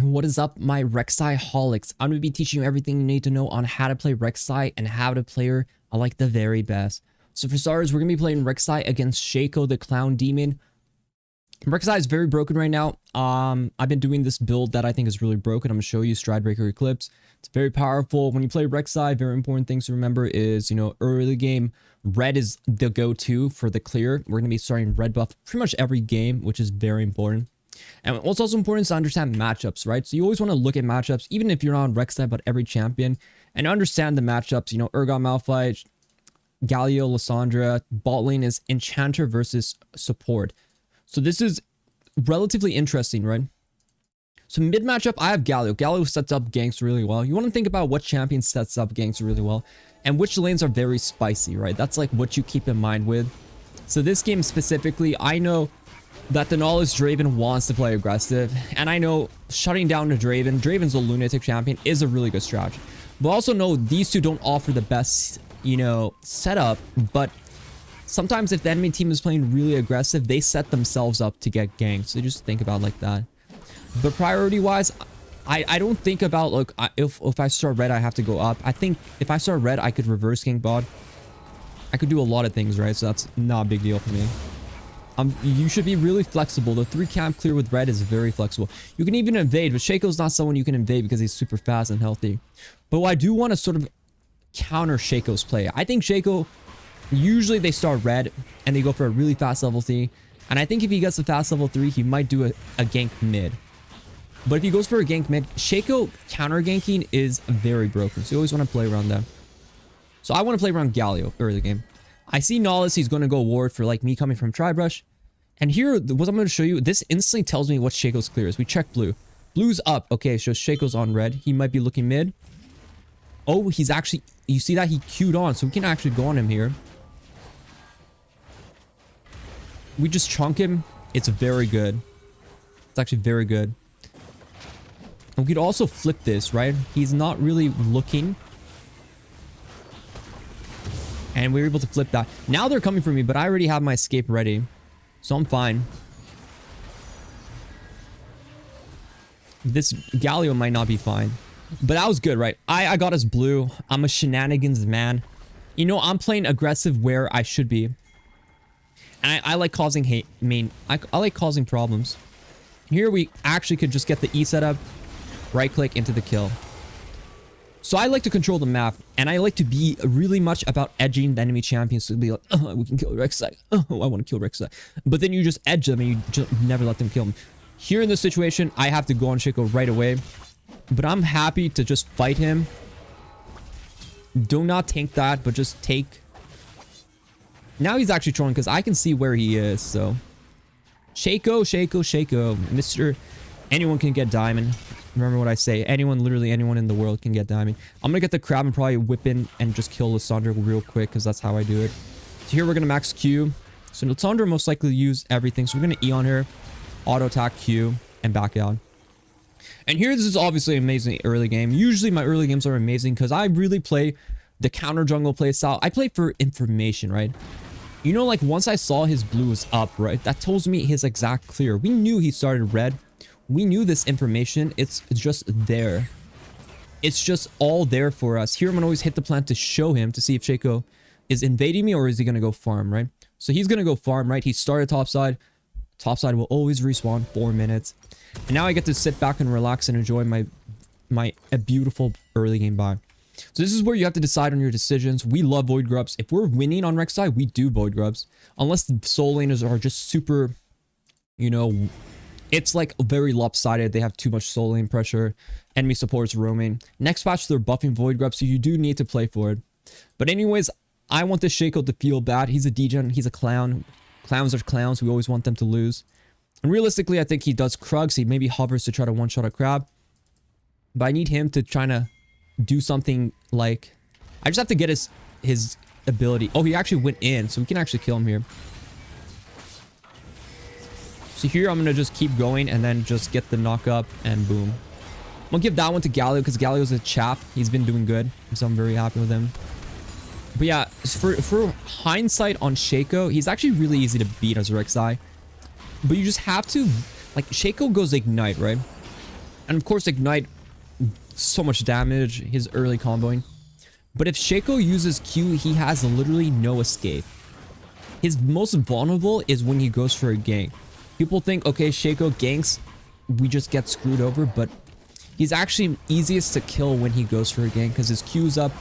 What is up, my Rek'sai holics? I'm going to be teaching you everything you need to know on how to play Rek'sai and how to play her like the very best. So for starters, we're going to be playing Rek'sai against Shaco the Clown Demon. Rek'sai is very broken right now. I've been doing this build that I think is really broken. I'm going to show you Stridebreaker Eclipse. It's very powerful. When you play Rek'sai, very important things to remember is, early game, red is the go-to for the clear. We're going to be starting red buff pretty much every game, which is very important. And what's also important is to understand matchups, right? So you always want to look at matchups, even if you're not on Rek'sai, but every champion, and understand the matchups. Urgot Malphite, Galio, Lissandra, bot lane is Enchanter versus support. So this is relatively interesting, right? So mid matchup, I have Galio. Galio sets up ganks really well. You want to think about what champion sets up ganks really well and which lanes are very spicy, right? That's like what you keep in mind with. So this game specifically, I know that the Knowledge Draven wants to play aggressive, and I know shutting down the Draven's a lunatic champion, is a really good strategy. But also know these two don't offer the best, setup, but sometimes if the enemy team is playing really aggressive, they set themselves up to get ganked. So just think about it like that. But priority-wise, I don't think about, look, if I start red, I have to go up. I think if I start red, I could reverse gank bot. I could do a lot of things, right? So that's not a big deal for me. You should be really flexible. The 3 camp clear with red is very flexible. You can even invade, but Shaco's not someone you can invade because he's super fast and healthy. But I do want to sort of counter Shaco's play. I think Shaco, usually they start red and they go for a really fast level 3. And I think if he gets a fast level 3, he might do a gank mid. But if he goes for a gank mid, Shaco counter ganking is very broken. So you always want to play around that. So I want to play around Galio early game. I see Nollis, he's going to go ward for like me coming from Tribrush. And here, what I'm going to show you, this instantly tells me what Shaco's clear is. We check blue. Blue's up. Okay, so Shaco's on red. He might be looking mid. Oh, he's actually, you see that he queued on, so we can actually go on him here. We just chunk him. It's very good. It's actually very good. And we could also flip this, right? He's not really looking. And we were able to flip that. Now they're coming for me, but I already have my escape ready. So I'm fine. This Galio might not be fine. But that was good, right? I got us blue. I'm a shenanigans man. I'm playing aggressive where I should be. And I like causing hate. I like causing problems. Here we actually could just get the E setup. Right click into the kill. So I like to control the map, and I like to be really much about edging the enemy champions to be like, oh, we can kill Rek'sai. Oh, I want to kill Rek'sai. But then you just edge them and you just never let them kill them. Here in this situation, I have to go on Shaco right away. But I'm happy to just fight him. Do not tank that, but just take. Now he's actually trolling because I can see where he is, so. Shaco. Mr. Anyone can get diamond. Remember what I say. Anyone, literally anyone in the world can get diamond. I'm going to get the crab and probably whip in and just kill Lissandra real quick because that's how I do it. So here we're going to max Q. So Lissandra most likely use everything. So we're going to E on her, auto attack Q, and back out. And here this is obviously an amazing early game. Usually my early games are amazing because I really play the counter jungle play style. I play for information, right? Like once I saw his blue was up, right? That tells me his exact clear. We knew he started red. We knew this information. It's just there. It's just all there for us. Here I'm going to always hit the plant to show him to see if Shaco is invading me or is he going to go farm, right? So he's going to go farm, right? He started topside. Topside will always respawn 4 minutes. And now I get to sit back and relax and enjoy my beautiful early game buy. So this is where you have to decide on your decisions. We love Void Grubs. If we're winning on Rek'sai, we do Void Grubs. Unless the soul laners are just super, it's like very lopsided. They have too much soul lane pressure. Enemy supports roaming. Next patch, they're buffing Void Grub, so you do need to play for it. But anyways, I want this Shaco to feel bad. He's a degen. He's a clown. Clowns are clowns. We always want them to lose. And realistically, I think he does Krugs. He maybe hovers to try to one-shot a crab. But I need him to try to do something like... I just have to get his ability. Oh, he actually went in, so we can actually kill him here. So here I'm going to just keep going and then just get the knock up and boom. I'm going to give that one to Galio because Galio's a chap. He's been doing good. So I'm very happy with him. But yeah, for hindsight on Shaco, he's actually really easy to beat as Rek'sai. But you just have to, like, Shaco goes Ignite, right? And of course, Ignite, so much damage, his early comboing. But if Shaco uses Q, he has literally no escape. His most vulnerable is when he goes for a gank. People think, okay, Shaco ganks, we just get screwed over, but he's actually easiest to kill when he goes for a gank because his Q's up,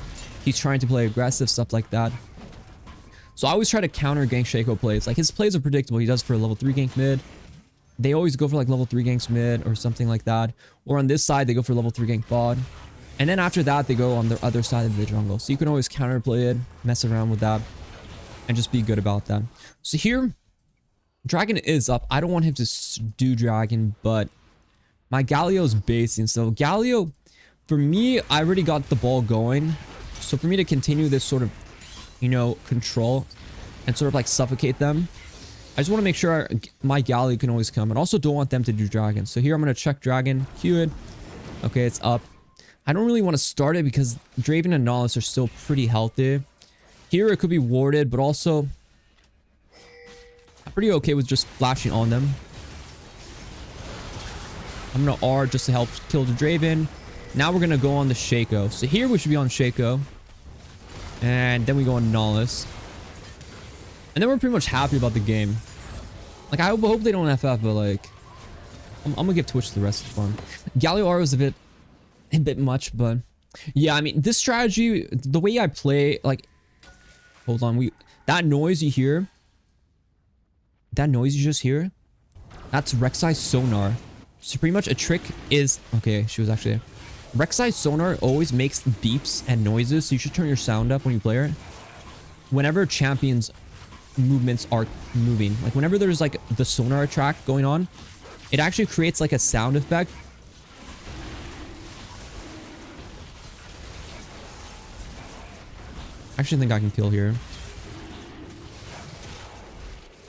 he's trying to play aggressive, stuff like that. So I always try to counter gank Shaco plays. Like, his plays are predictable. He does for a level 3 gank mid. They always go for like level 3 ganks mid or something like that. Or on this side, they go for level 3 gank bot. And then after that, they go on the other side of the jungle. So you can always counterplay it, mess around with that, and just be good about that. So here, Dragon is up. I don't want him to do Dragon, but my Galio's basing. So Galio, for me, I already got the ball going. So for me to continue this sort of, you know, control and sort of like suffocate them, I just want to make sure my Galio can always come. And also don't want them to do Dragon. So here I'm going to check Dragon, Q it. Okay, it's up. I don't really want to start it because Draven and Nautilus are still pretty healthy. Here it could be warded, but also I'm pretty okay with just flashing on them. I'm going to R just to help kill the Draven. Now we're going to go on the Shaco. So here we should be on Shaco. And then we go on Nautilus. And then we're pretty much happy about the game. Like, I hope they don't FF, but like, I'm going to give Twitch the rest of the fun. Galio R was a bit much, but yeah, I mean, this strategy, the way I play, like, hold on, that noise you hear, that noise you just hear, that's Rek'sai's sonar. So pretty much a trick is, okay, she was actually, Rek'sai's sonar always makes beeps and noises, so you should turn your sound up when you play it. Whenever champions movements are moving, like whenever there's like the sonar track going on, it actually creates like a sound effect. I actually think I can kill here.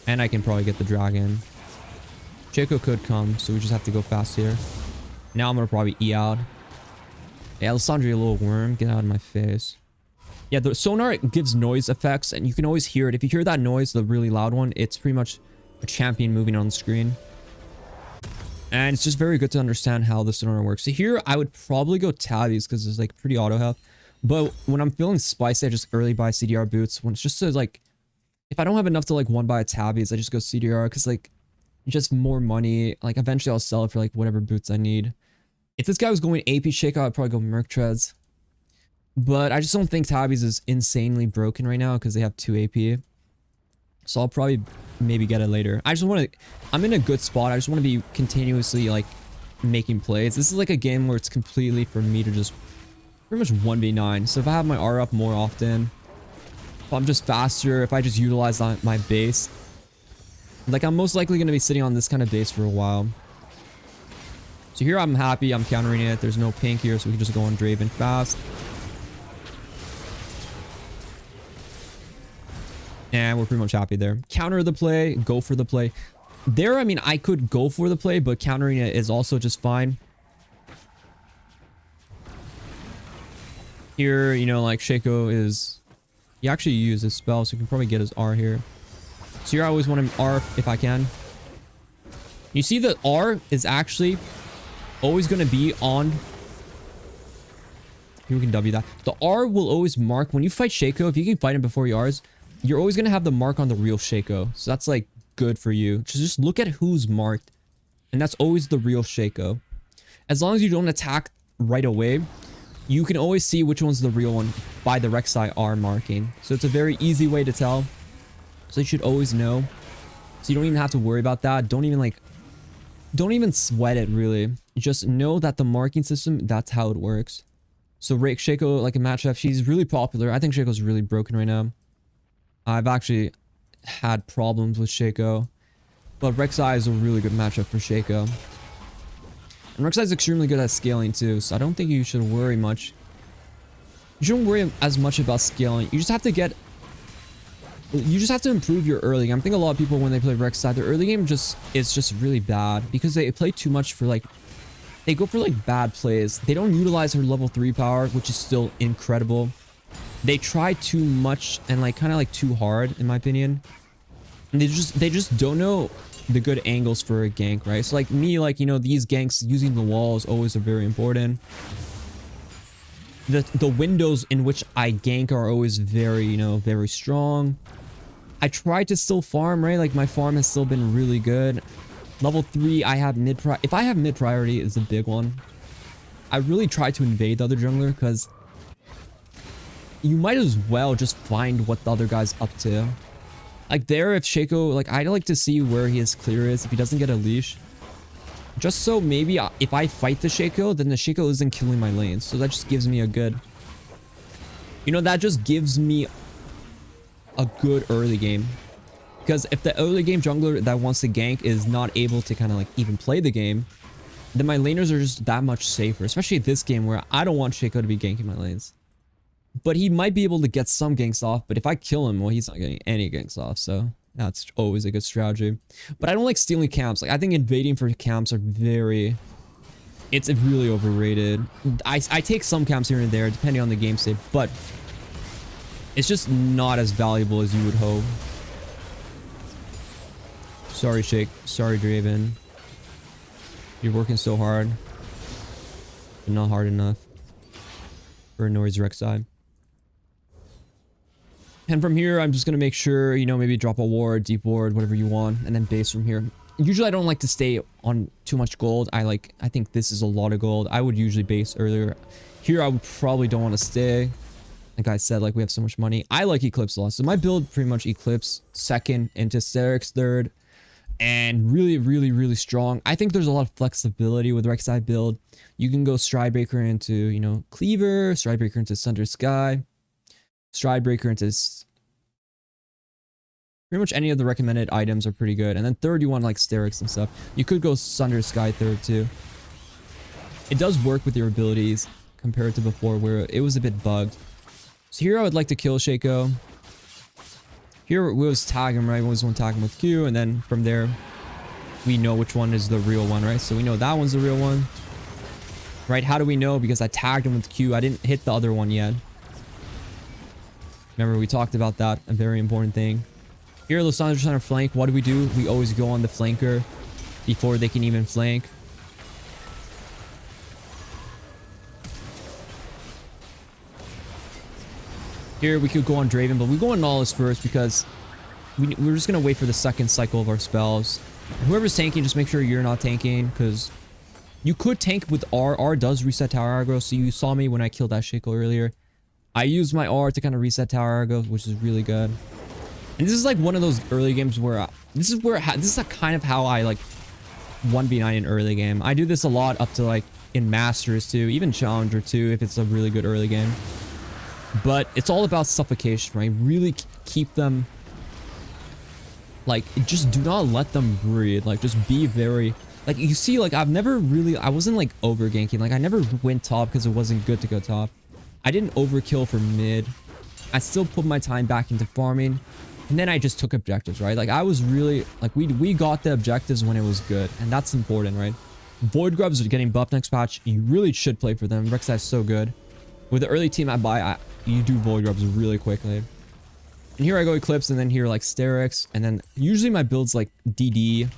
And I can probably get the dragon. Shaco could come, so we just have to go fast here. Now I'm gonna probably E out. Yeah, Alessandria, a little worm. Get out of my face. Yeah, the sonar gives noise effects, and you can always hear it. If you hear that noise, the really loud one, it's pretty much a champion moving on the screen. And it's just very good to understand how the sonar works. So here, I would probably go Tabbies, because it's like pretty auto health. But when I'm feeling spicy, I just early buy CDR boots. When it's just to, like, if I don't have enough to like one buy Tabbies, I just go CDR, because like, just more money. Like, eventually I'll sell it for like whatever boots I need. If this guy was going AP Shaco, I'd probably go Merc Treads. But I just don't think Tabbies is insanely broken right now because they have 2 AP. So I'll probably maybe get it later. I just want to, I'm in a good spot. I just want to be continuously like making plays. This is like a game where it's completely for me to just pretty much 1v9. So if I have my R up more often, if I'm just faster, if I just utilize my base, like I'm most likely going to be sitting on this kind of base for a while. So here I'm happy. I'm countering it. There's no pink here, so we can just go on Draven fast. And we're pretty much happy there. Counter the play, go for the play. There, I mean, I could go for the play, but countering it is also just fine. Here, you know, like Shaco is... He actually used his spell, so he can probably get his R here. So here I always want him R if I can. You see the R is actually always going to be on... Here we can W that. The R will always mark... When you fight Shaco, if you can fight him before he Rs... You're always going to have the mark on the real Shaco. So that's like good for you. Just look at who's marked. And that's always the real Shaco. As long as you don't attack right away, you can always see which one's the real one by the Rek'sai R marking. So it's a very easy way to tell. So you should always know. So you don't even have to worry about that. Don't even sweat it really. Just know that the marking system, that's how it works. So Shaco, like a matchup, she's really popular. I think Shaco's really broken right now. I've actually had problems with Shaco, but Rek'sai is a really good matchup for Shaco. And Rek'sai is extremely good at scaling too, so I don't think you should worry much. You shouldn't worry as much about scaling. You just have to improve your early game. I think a lot of people when they play Rek'sai, their early game is just really bad because they play too much for like, they go for like bad plays. They don't utilize her level 3 power, which is still incredible. They try too much and like kind of like too hard in my opinion. And they just don't know the good angles for a gank, right? So like me, like, you know, these ganks using the wall is always a very important. The windows in which I gank are always very, you know, very strong. I try to still farm, right? Like my farm has still been really good. Level 3, I have mid pri- if I have mid priority is a big one. I really try to invade the other jungler because you might as well just find what the other guy's up to. Like there, if Shaco, like I'd like to see where his clear is if he doesn't get a leash. Just so maybe if I fight the Shaco, then the Shaco isn't killing my lanes. So that just gives me a good... You know, that just gives me a good early game. Because if the early game jungler that wants to gank is not able to kind of like even play the game, then my laners are just that much safer. Especially this game where I don't want Shaco to be ganking my lanes. But he might be able to get some ganks off. But if I kill him, well, he's not getting any ganks off. So... that's always a good strategy. But I don't like stealing camps. Like I think invading for camps are very... it's really overrated. I take some camps here and there depending on the game state, but it's just not as valuable as you would hope. Sorry, Shake. Sorry, Draven. You're working so hard. But not hard enough for Inori's Rek'sai. And from here, I'm just going to make sure, you know, maybe drop a ward, deep ward, whatever you want, and then base from here. Usually, I don't like to stay on too much gold. I think this is a lot of gold. I would usually base earlier. Here, I would probably don't want to stay. Like I said, like we have so much money. I like Eclipse a lot. So my build pretty much Eclipse second into Sterix third. And really, really, really strong. I think there's a lot of flexibility with Rek'sai build. You can go Stridebreaker into, you know, Cleaver, Stridebreaker into Sunder Sky. Stridebreaker into pretty much any of the recommended items are pretty good. And then third, you want like Sterix and stuff. You could go Sunder Sky third too. It does work with your abilities compared to before where it was a bit bugged. So here I would like to kill Shaco. Here we always tag him, right? We always want to tag him with Q. And then from there, we know which one is the real one, right? So we know that one's the real one. Right? How do we know? Because I tagged him with Q. I didn't hit the other one yet. Remember, we talked about that. A very important thing. Here, Lissandra's trying to flank. What do? We always go on the flanker before they can even flank. Here, we could go on Draven, but we go on Nollis first because we're just going to wait for the second cycle of our spells. Whoever's tanking, just make sure you're not tanking because you could tank with R. R does reset tower aggro, so you saw me when I killed that Shaco earlier. I used my R to kind of reset tower aggro, which is really good. And this is like one of those early games where this is kind of how I like 1v9 in early game. I do this a lot up to like in Masters too, even Challenger too, if it's a really good early game. But it's all about suffocation, right? Really keep them like, just do not let them breathe. Like, just be very, like, you see, like, I wasn't like over ganking. Like, I never went top because it wasn't good to go top. I didn't overkill for mid. I still put my time back into farming. And then I just took objectives, right? Like, I was really, like, we got the objectives when it was good. And that's important, right? Void Grubs are getting buffed next patch. You really should play for them. Rek'Sai is so good. With the early team I buy, you do Void Grubs really quickly. And here I go Eclipse, and then here like Sterix. And then usually my build's like DD,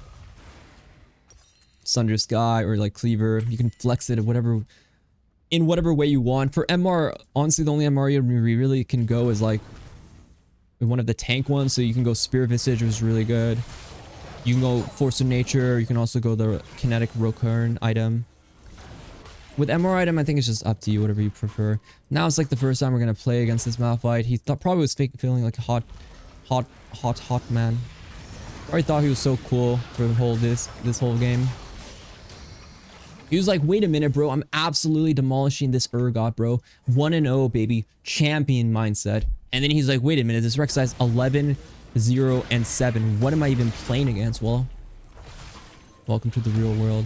Sunder Sky, or like Cleaver. You can flex it in whatever way you want. For MR, honestly, the only MR you really can go is like one of the tank ones. So you can go Spear Visage, which is really good. You can go Force of Nature. You can also go the Kinetic Rokern item. With MR item, I think it's just up to you, whatever you prefer. Now it's like the first time we're going to play against this Malphite. He probably was feeling like a hot man. Probably thought he was so cool for the whole this whole game. He was like, wait a minute, bro. I'm absolutely demolishing this Urgot, bro. 1-0, baby. Champion mindset. And then he's like, wait a minute. This Rek'Sai is 11, 0, and 7. What am I even playing against? Well, welcome to the real world.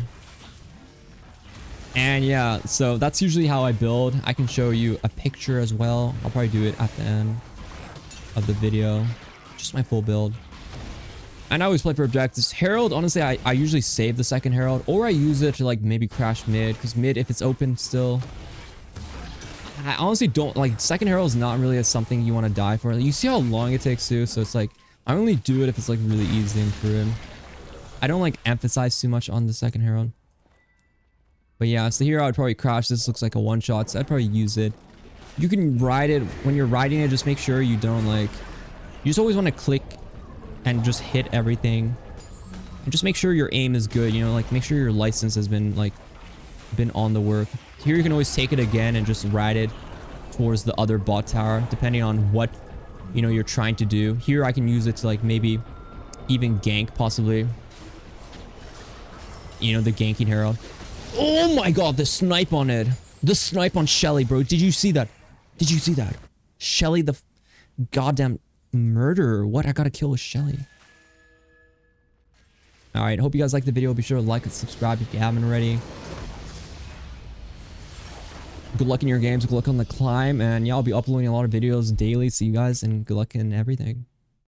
And yeah, so that's usually how I build. I can show you a picture as well. I'll probably do it at the end of the video. Just my full build. And I always play for objectives. Herald, honestly, I usually save the second Herald. Or I use it to like maybe crash mid. Because mid, if it's open still. I honestly don't like second Herald is not really something you want to die for. You see how long it takes too. So it's like I only do it if it's like really easy and for him. I don't like emphasize too much on the second Herald. But yeah, so here I would probably crash. This looks like a one-shot, so I'd probably use it. You can ride it. When you're riding it, just make sure you don't like... You just always want to click and just hit everything. And just make sure your aim is good, you know, like make sure your license has been like been on the work. Here you can always take it again and just ride it towards the other bot tower, depending on what, you know, you're trying to do. Here I can use it to like maybe even gank possibly. You know, the ganking herald. Oh my god, the snipe on it. The snipe on Shelly, bro. Did you see that? Did you see that? Shelly the goddamn murderer. What? I gotta kill with Shelly. Alright, hope you guys liked the video. Be sure to like and subscribe if you haven't already. Good luck in your games. Good luck on the climb. And yeah, I'll be uploading a lot of videos daily. See you guys and good luck in everything.